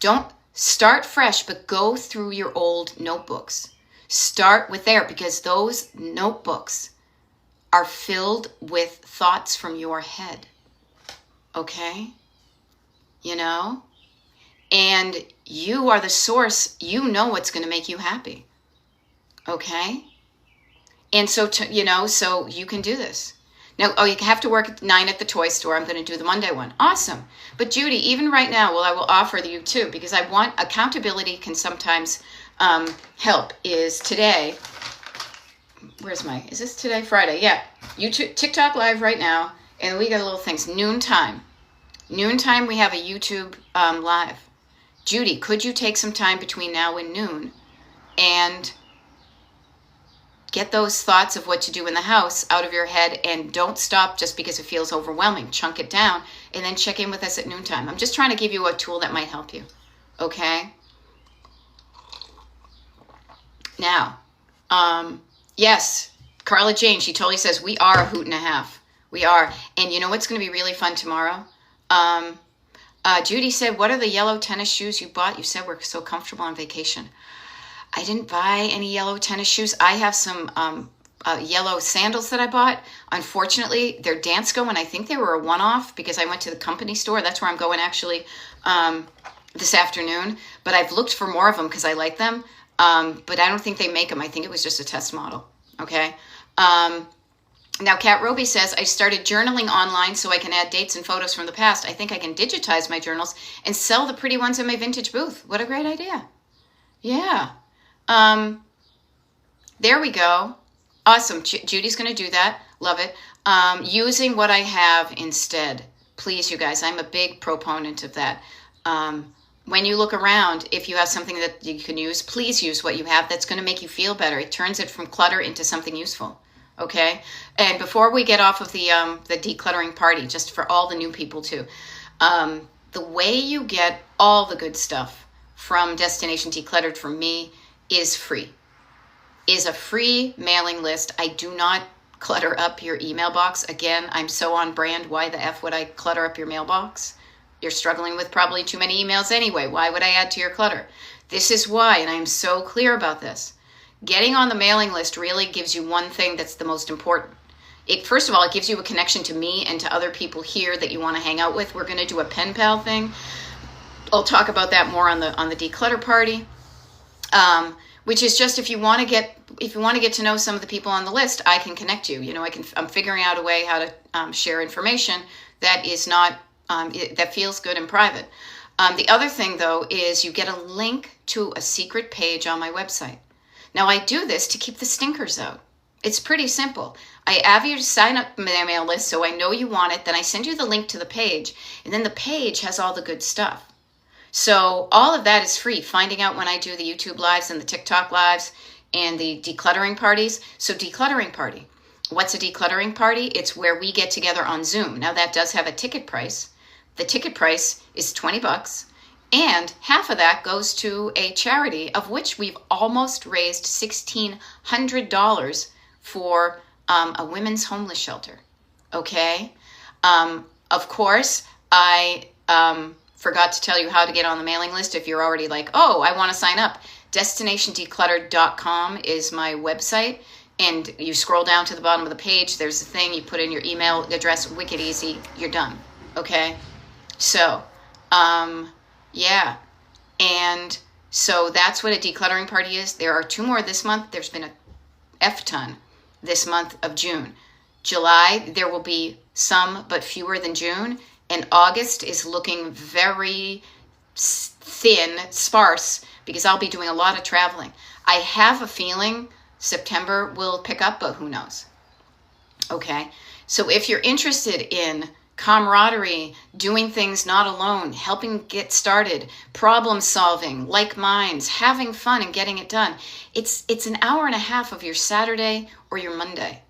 Don't start fresh, but go through your old notebooks. Start with there because those notebooks are filled with thoughts from your head. Okay? You know? And you are the source. You know what's going to make you happy. Okay? And so, so you can do this. Now, you have to work at 9 at the toy store. I'm going to do the Monday one. Awesome. But Judy, even right now, I will offer you too, because I want accountability can sometimes help, is today. Is this today? Friday. Yeah. YouTube, TikTok live right now. And we got little things. Noontime. Noontime, we have a YouTube live. Judy, could you take some time between now and noon and get those thoughts of what to do in the house out of your head, and don't stop just because it feels overwhelming. Chunk it down and then check in with us at noontime. I'm just trying to give you a tool that might help you. Okay? Now, yes, Carla Jane, she totally says, we are a hoot and a half. We are. And you know what's going to be really fun tomorrow? Judy said, what are the yellow tennis shoes you bought? You said we're so comfortable on vacation. I didn't buy any yellow tennis shoes. I have some yellow sandals that I bought. Unfortunately, they're Dansko, and I think they were a one-off because I went to the company store. That's where I'm going actually this afternoon. But I've looked for more of them because I like them. But I don't think they make them. I think it was just a test model. Okay. Now, Kat Roby says, I started journaling online so I can add dates and photos from the past. I think I can digitize my journals and sell the pretty ones in my vintage booth. What a great idea. Yeah. There we go. Awesome. Judy's going to do that. Love it. Using what I have instead. Please, you guys, I'm a big proponent of that. When you look around, if you have something that you can use, please use what you have. That's going to make you feel better. It turns it from clutter into something useful. Okay? And before we get off of the decluttering party, just for all the new people too, the way you get all the good stuff from Destination Decluttered from me is free. Is a free mailing list. I do not clutter up your email box. Again, I'm so on brand. Why the F would I clutter up your mailbox? You're struggling with probably too many emails anyway. Why would I add to your clutter? This is why, and I'm so clear about this. Getting on the mailing list really gives you one thing that's the most important. First of all, it gives you a connection to me and to other people here that you want to hang out with. We're going to do a pen pal thing. I'll talk about that more on the declutter party. Which is just if you want to get to know some of the people on the list, I can connect you. I'm figuring out a way how to share information that is not that feels good and private. The other thing though is you get a link to a secret page on my website. Now I do this to keep the stinkers out. It's pretty simple. I have you to sign up to my mail list so I know you want it. Then I send you the link to the page, and then the page has all the good stuff. So all of that is free. Finding out when I do the YouTube lives and the TikTok lives and the decluttering parties. So decluttering party. What's a decluttering party? It's where we get together on Zoom. Now that does have a ticket price. The ticket price is $20. And half of that goes to a charity, of which we've almost raised $1,600 for a women's homeless shelter. Okay? Of course, I forgot to tell you how to get on the mailing list if you're already like, oh, I want to sign up. DestinationDecluttered.com is my website. And you scroll down to the bottom of the page, there's a thing, you put in your email address, wicked easy, you're done. Okay? So, yeah. And so that's what a decluttering party is. There are 2 more this month. There's been a F-ton this month of June. July, there will be some, but fewer than June. And August is looking very thin, sparse, because I'll be doing a lot of traveling. I have a feeling September will pick up, but who knows? Okay, so if you're interested in camaraderie, doing things not alone, helping get started, problem solving, like minds, having fun and getting it done, it's an hour and a half of your Saturday or your Monday.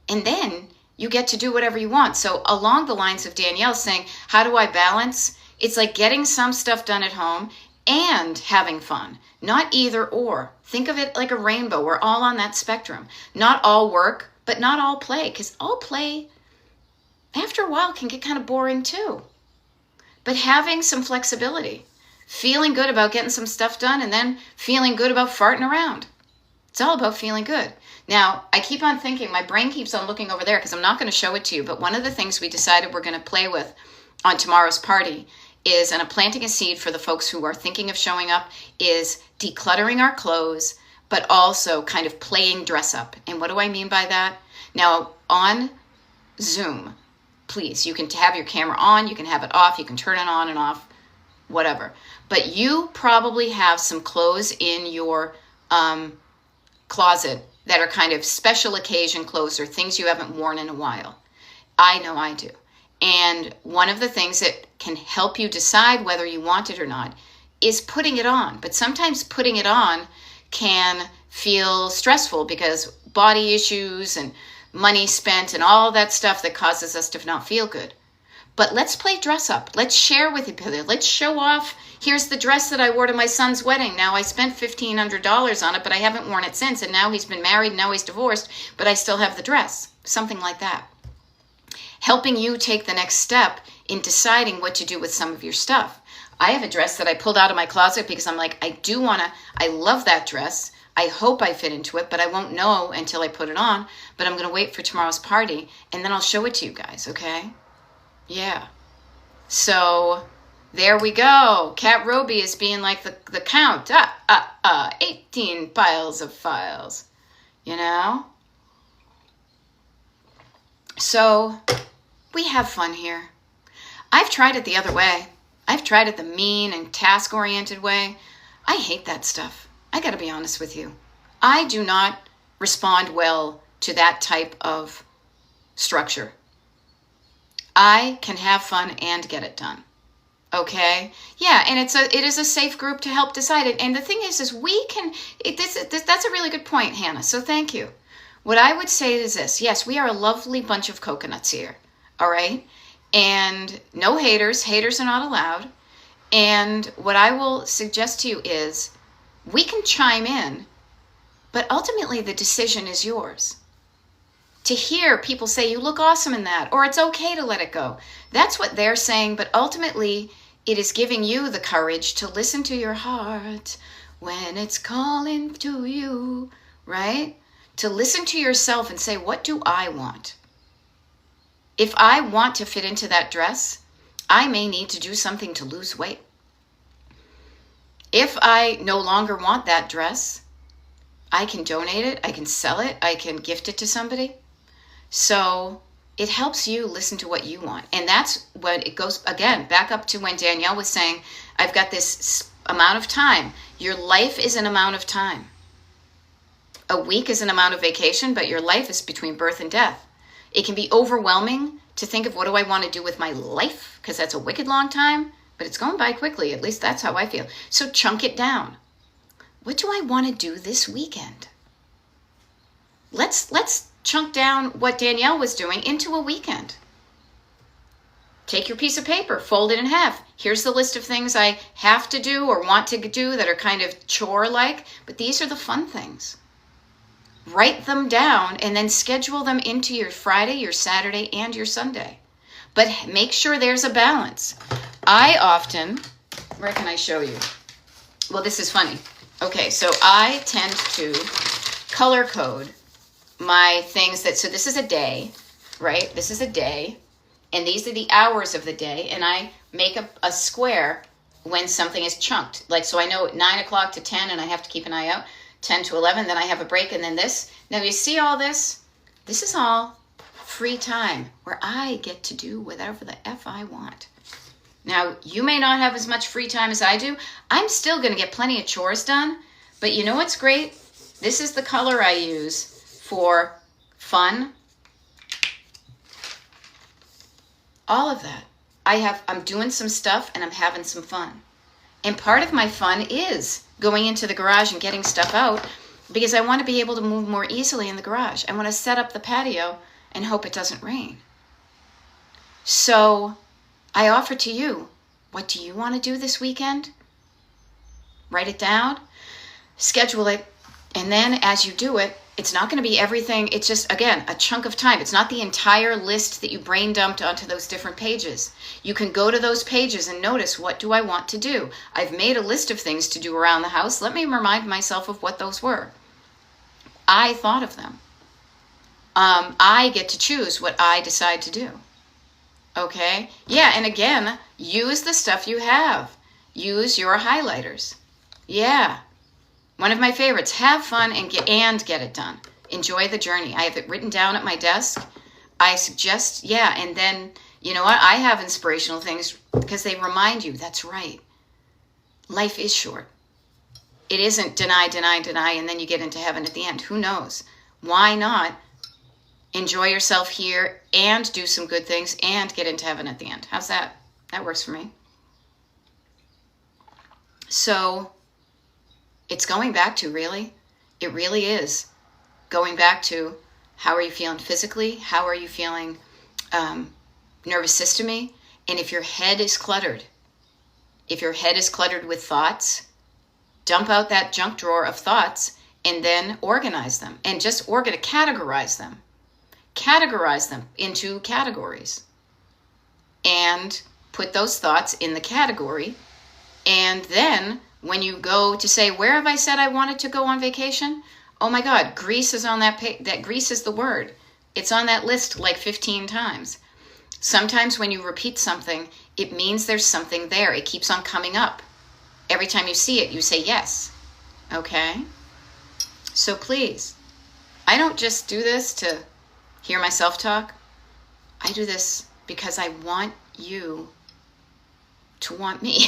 And then you get to do whatever you want. So along the lines of Danielle saying, how do I balance? It's like getting some stuff done at home and having fun, not either or. Think of it like a rainbow. We're all on that spectrum. Not all work, but not all play, because all play, after a while, can get kind of boring too. But having some flexibility, feeling good about getting some stuff done, and then feeling good about farting around. It's all about feeling good. Now, I keep on thinking, my brain keeps on looking over there because I'm not going to show it to you, but one of the things we decided we're going to play with on tomorrow's party is, and I'm planting a seed for the folks who are thinking of showing up, is decluttering our clothes, but also kind of playing dress up. And what do I mean by that? Now, on Zoom, please, you can have your camera on, you can have it off, you can turn it on and off, whatever. But you probably have some clothes in your closet that are kind of special occasion clothes or things you haven't worn in a while. I know I do. And one of the things that can help you decide whether you want it or not is putting it on. But sometimes putting it on can feel stressful because body issues and money spent and all that stuff that causes us to not feel good. But let's play dress up. Let's share with each other. Let's show off. Here's the dress that I wore to my son's wedding. Now I spent $1,500 on it, but I haven't worn it since. And now he's been married, now he's divorced, but I still have the dress. Something like that. Helping you take the next step in deciding what to do with some of your stuff. I have a dress that I pulled out of my closet because I'm like, I love that dress. I hope I fit into it, but I won't know until I put it on. But I'm going to wait for tomorrow's party, and then I'll show it to you guys, okay? Yeah. So there we go. Kat Roby is being like the count. 18 piles of files, you know? So we have fun here. I've tried it the other way. I've tried it the mean and task-oriented way. I hate that stuff. I got to be honest with you. I do not respond well to that type of structure. I can have fun and get it done. Okay? Yeah, and it is a safe group to help decide it. And the thing is we can, that's a really good point, Hannah, so thank you. What I would say is this. Yes, we are a lovely bunch of coconuts here. All right? And no haters. Haters are not allowed. And what I will suggest to you is we can chime in, but ultimately the decision is yours. To hear people say, you look awesome in that, or it's okay to let it go. That's what they're saying, but ultimately it is giving you the courage to listen to your heart when it's calling to you, right? To listen to yourself and say, what do I want? If I want to fit into that dress, I may need to do something to lose weight. If I no longer want that dress, I can donate it, I can sell it, I can gift it to somebody. So it helps you listen to what you want. And that's when it goes, again, back up to when Danielle was saying, I've got this amount of time. Your life is an amount of time. A week is an amount of vacation, but your life is between birth and death. It can be overwhelming to think of what do I want to do with my life, because that's a wicked long time, but it's going by quickly. At least that's how I feel. So chunk it down. What do I want to do this weekend? Let's chunk down what Danielle was doing into a weekend. Take your piece of paper, fold it in half. Here's the list of things I have to do or want to do that are kind of chore-like, but these are the fun things. Write them down and then schedule them into your Friday, your Saturday, and your Sunday. But make sure there's a balance. I often, where can I show you? Well, this is funny. Okay, so I tend to color code my things so this is a day, right? This is a day, and these are the hours of the day, and I make a square when something is chunked. Like, so I know 9 o'clock to 10, and I have to keep an eye out, 10 to 11, then I have a break, and then this. Now, you see all this? This is all free time where I get to do whatever the F I want. Now, you may not have as much free time as I do. I'm still going to get plenty of chores done, but you know what's great? This is the color I use for fun. All of that. I'm doing some stuff and I'm having some fun. And part of my fun is going into the garage and getting stuff out because I want to be able to move more easily in the garage. I want to set up the patio and hope it doesn't rain. So I offer to you, what do you want to do this weekend? Write it down, schedule it, and then as you do it, it's not going to be everything. It's just, again, a chunk of time. It's not the entire list that you brain dumped onto those different pages. You can go to those pages and notice, what do I want to do? I've made a list of things to do around the house. Let me remind myself of what those were. I thought of them. I get to choose what I decide to do. Okay? Yeah, and again, use the stuff you have. Use your highlighters. Yeah. One of my favorites, have fun and get it done. Enjoy the journey. I have it written down at my desk. I suggest, yeah, and then, you know what? I have inspirational things because they remind you, that's right. Life is short. It isn't deny, and then you get into heaven at the end. Who knows? Why not enjoy yourself here and do some good things and get into heaven at the end? How's that? That works for me. So it's going back to, really, it really is going back to, how are you feeling physically? How are you feeling nervous system-y? And if your head is cluttered with thoughts, dump out that junk drawer of thoughts and then organize them and just categorize them. Categorize them into categories and put those thoughts in the category. And then when you go to say, where have I said I wanted to go on vacation? Oh my God, Greece is on that page. That Greece is the word. It's on that list like 15 times. Sometimes when you repeat something, it means there's something there. It keeps on coming up. Every time you see it, you say yes. Okay? So please, I don't just do this to hear myself talk. I do this because I want you to want me.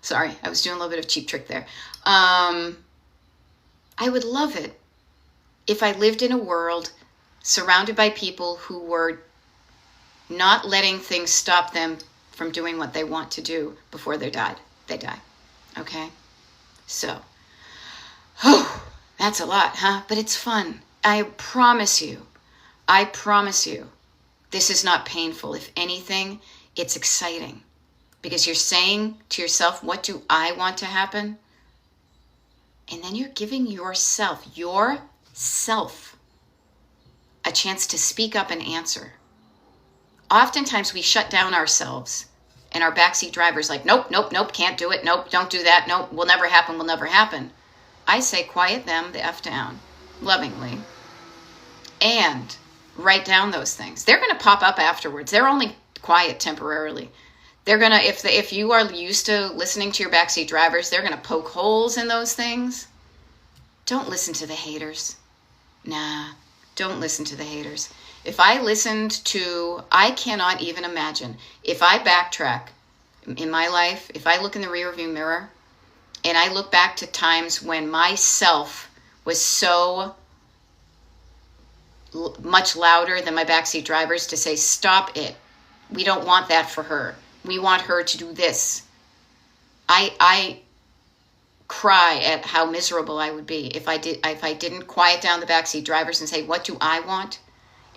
Sorry, I was doing a little bit of cheap trick there. I would love it if I lived in a world surrounded by people who were not letting things stop them from doing what they want to do before they die. Okay? So, that's a lot, huh? But it's fun. I promise you, this is not painful. If anything, it's exciting. Because you're saying to yourself, what do I want to happen? And then you're giving yourself a chance to speak up and answer. Oftentimes we shut down ourselves and our backseat driver's like, nope, can't do it. Nope, don't do that. Nope, will never happen. I say, quiet them the F down, lovingly, and write down those things. They're going to pop up afterwards. They're only quiet temporarily. They're going to, if you are used to listening to your backseat drivers, they're going to poke holes in those things. Don't listen to the haters. Nah, don't listen to the haters. If I I cannot even imagine, if I backtrack in my life, if I look in the rearview mirror and I look back to times when myself was so much louder than my backseat drivers to say, stop it. We don't want that for her. We want her to do this. I cry at how miserable I would be if I didn't quiet down the backseat drivers and say, what do I want?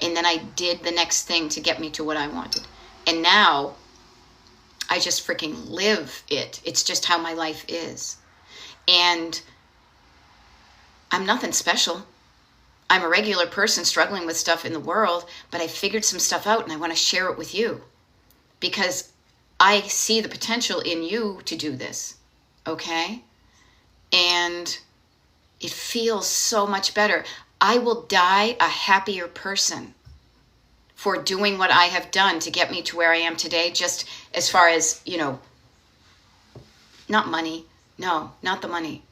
And then I did the next thing to get me to what I wanted. And now I just freaking live it. It's just how my life is. And I'm nothing special. I'm a regular person struggling with stuff in the world, but I figured some stuff out and I want to share it with you because I see the potential in you to do this. Okay? And it feels so much better. I will die a happier person for doing what I have done to get me to where I am today, just as far as, not money. No, not the money.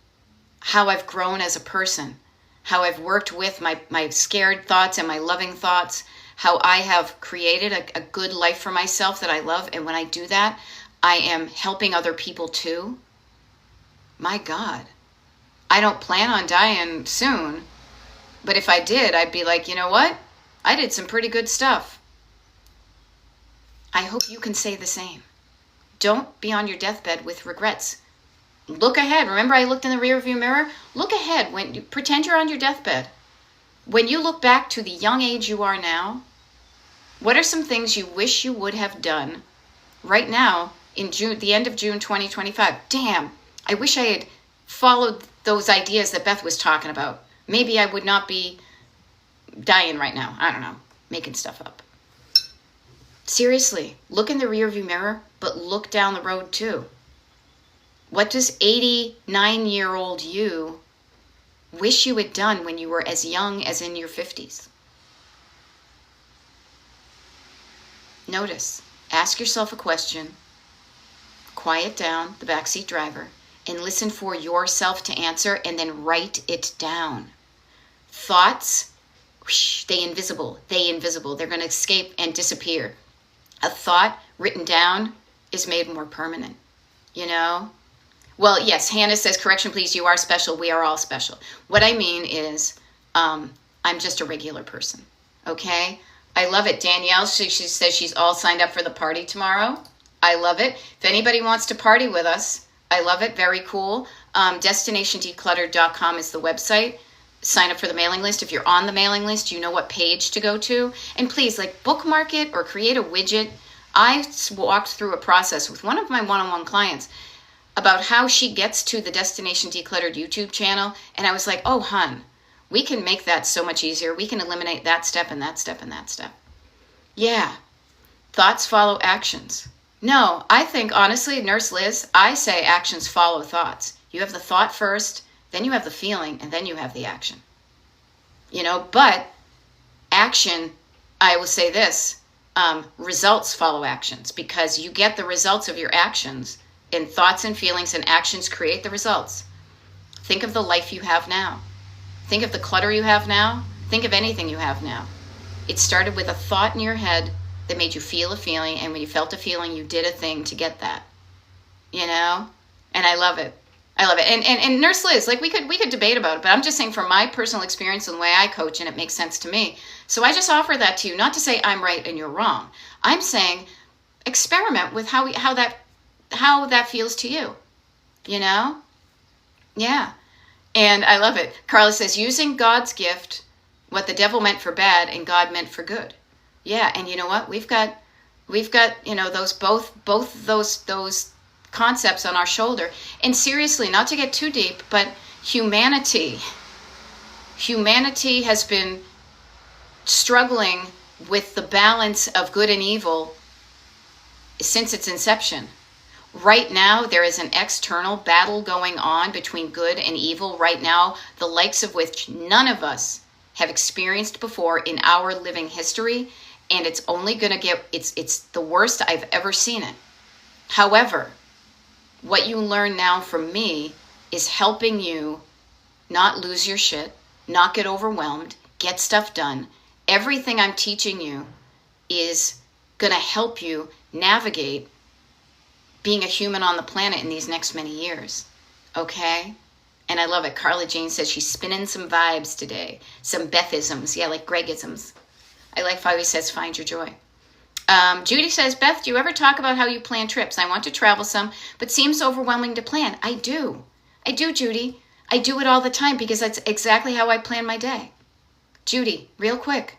How I've grown as a person, how I've worked with my scared thoughts and my loving thoughts, how I have created a good life for myself that I love. And when I do that, I am helping other people too. My God, I don't plan on dying soon, but if I did, I'd be like, you know what? I did some pretty good stuff. I hope you can say the same. Don't be on your deathbed with regrets. Look ahead. Remember I looked in the rearview mirror? Look ahead. When you pretend you're on your deathbed. When you look back to the young age you are now, what are some things you wish you would have done right now in June, the end of June 2025? Damn, I wish I had followed those ideas that Beth was talking about. Maybe I would not be dying right now. I don't know, making stuff up. Seriously, look in the rearview mirror, but look down the road too. What does 89-year-old you wish you had done when you were as young as in your 50s? Notice, ask yourself a question, quiet down the backseat driver, and listen for yourself to answer, and then write it down. Thoughts, whoosh, they invisible. They're going to escape and disappear. A thought written down is made more permanent, Well, yes, Hannah says, correction, please, you are special. We are all special. What I mean is I'm just a regular person, okay? I love it. Danielle, she says she's all signed up for the party tomorrow. I love it. If anybody wants to party with us, I love it. Very cool. DestinationDecluttered.com is the website. Sign up for the mailing list. If you're on the mailing list, you know what page to go to. And please, bookmark it or create a widget. I walked through a process with one of my one-on-one clients about how she gets to the Destination Decluttered YouTube channel. And I was like, oh, hun, we can make that so much easier. We can eliminate that step and that step and that step. Yeah. Thoughts follow actions. No, I think, honestly, Nurse Liz, I say actions follow thoughts. You have the thought first, then you have the feeling, and then you have the action. But action, I will say this, results follow actions, because you get the results of your actions, and thoughts and feelings and actions create the results. Think of the life you have now. Think of the clutter you have now. Think of anything you have now. It started with a thought in your head that made you feel a feeling, and when you felt a feeling, you did a thing to get that. And I love it. And Nurse Liz, we could debate about it, but I'm just saying from my personal experience and the way I coach, and it makes sense to me. So I just offer that to you, not to say I'm right and you're wrong. I'm saying experiment with how that feels to you. Yeah. And I love it. Carla says, using God's gift, what the devil meant for bad and God meant for good. Yeah, and you know what? We've got those both those concepts on our shoulder. And seriously, not to get too deep, but humanity has been struggling with the balance of good and evil since its inception. Right now, there is an external battle going on between good and evil right now, the likes of which none of us have experienced before in our living history. And it's only going to it's the worst I've ever seen it. However, what you learn now from me is helping you not lose your shit, not get overwhelmed, get stuff done. Everything I'm teaching you is going to help you navigate being a human on the planet in these next many years. Okay? And I love it. Carla Jane says she's spinning some vibes today. Some Bethisms. Yeah, like Gregisms. I like how he says, find your joy. Judy says, Beth, do you ever talk about how you plan trips? I want to travel some, but seems overwhelming to plan. I do, Judy. I do it all the time because that's exactly how I plan my day. Judy, real quick.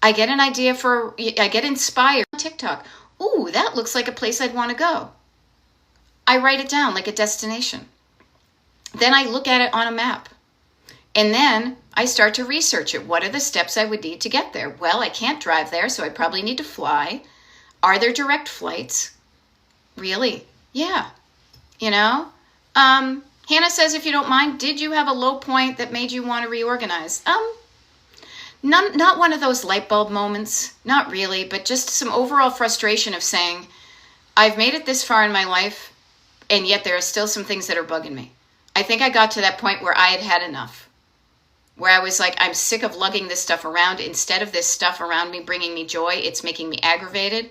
I get an idea I get inspired on TikTok, Ooh, that looks like a place I'd want to go. I write it down like a destination. Then I look at it on a map. And then I start to research it. What are the steps I would need to get there? Well, I can't drive there, so I probably need to fly. Are there direct flights? Really? Yeah. You know? Hannah says, if you don't mind, did you have a low point that made you want to reorganize? Not one of those light bulb moments. Not really, but just some overall frustration of saying, I've made it this far in my life, and yet there are still some things that are bugging me. I think I got to that point where I had had enough. Where I was like, I'm sick of lugging this stuff around. Instead of this stuff around me bringing me joy, it's making me aggravated.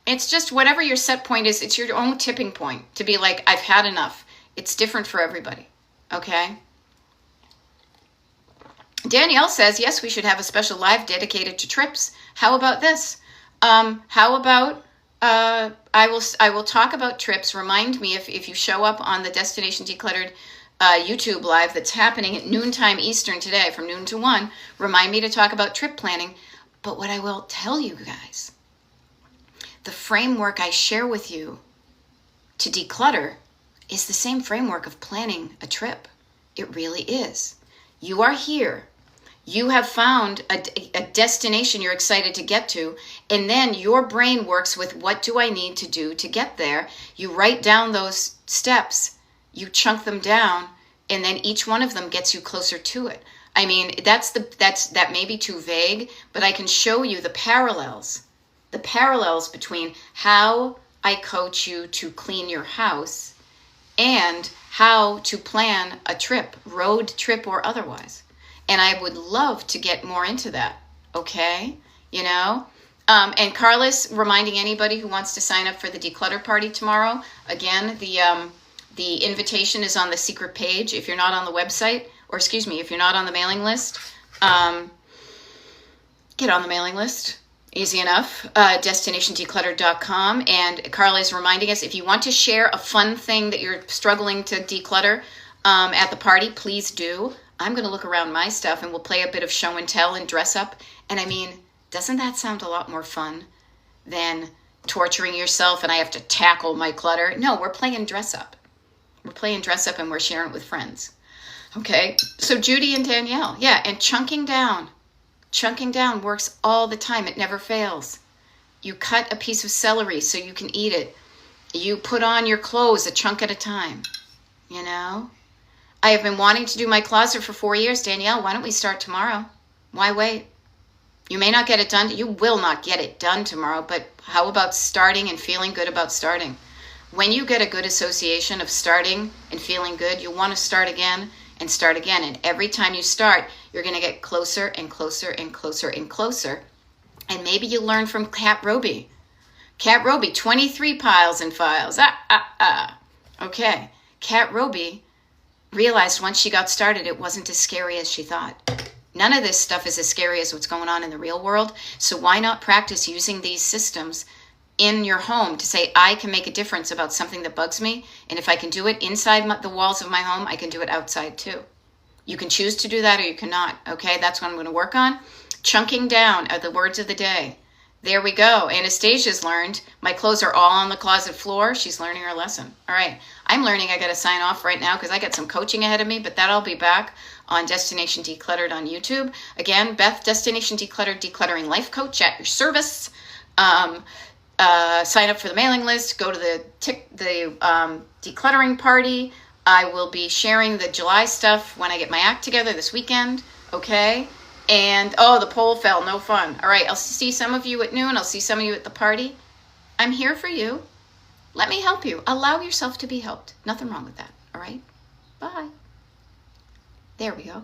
It's just whatever your set point is, it's your own tipping point to be like, I've had enough. It's different for everybody. Okay? Danielle says, yes, we should have a special live dedicated to trips. How about this? How about I will talk about trips. Remind me if you show up on the Destination Decluttered YouTube live that's happening at noontime Eastern today from noon to 1. Remind me to talk about trip planning. But what I will tell you guys, the framework I share with you to declutter is the same framework of planning a trip. It really is. You are here. You have found a destination you're excited to get to, and then your brain works with what do I need to do to get there. You write down those steps, you chunk them down, and then each one of them gets you closer to it. I mean, that may be too vague, but I can show you the parallels between how I coach you to clean your house and how to plan a trip, road trip or otherwise. And I would love to get more into that, okay? You know? And Carlos, reminding anybody who wants to sign up for the declutter party tomorrow, again, the invitation is on the secret page. If you're not on the website, or excuse me, if you're not on the mailing list, get on the mailing list. Easy enough. DestinationDecluttered.com. And Carla is reminding us, if you want to share a fun thing that you're struggling to declutter at the party, please do. I'm going to look around my stuff and we'll play a bit of show and tell and dress up. And I mean, doesn't that sound a lot more fun than torturing yourself and I have to tackle my clutter? No, we're playing dress up. We're playing dress up and we're sharing it with friends. Okay, so Judy and Danielle. Yeah, and chunking down. Chunking down works all the time. It never fails. You cut a piece of celery so you can eat it. You put on your clothes a chunk at a time. You know? I have been wanting to do my closet for 4 years. Danielle, why don't we start tomorrow? Why wait? You may not get it done. You will not get it done tomorrow, but how about starting and feeling good about starting? When you get a good association of starting and feeling good, you'll want to start again and start again. And every time you start, you're going to get closer and closer and closer and closer. And maybe you learn from Kat Roby. Kat Roby, 23 piles and files. Okay. Kat Roby realized once she got started, it wasn't as scary as she thought. None of this stuff is as scary as what's going on in the real world. So why not practice using these systems in your home to say, I can make a difference about something that bugs me. And if I can do it inside the walls of my home, I can do it outside too. You can choose to do that or you cannot. Okay, that's what I'm going to work on. Chunking down are the words of the day. There we go. Anastasia's learned. My clothes are all on the closet floor. She's learning her lesson. All right. I'm learning. I got to sign off right now because I got some coaching ahead of me, but that'll be back on Destination Decluttered on YouTube. Again, Beth, Destination Decluttered, Decluttering Life Coach at your service. Sign up for the mailing list. Go to the decluttering party. I will be sharing the July stuff when I get my act together this weekend. Okay. And, oh, the poll fell. No fun. All right. I'll see some of you at noon. I'll see some of you at the party. I'm here for you. Let me help you. Allow yourself to be helped. Nothing wrong with that. All right. Bye. There we go.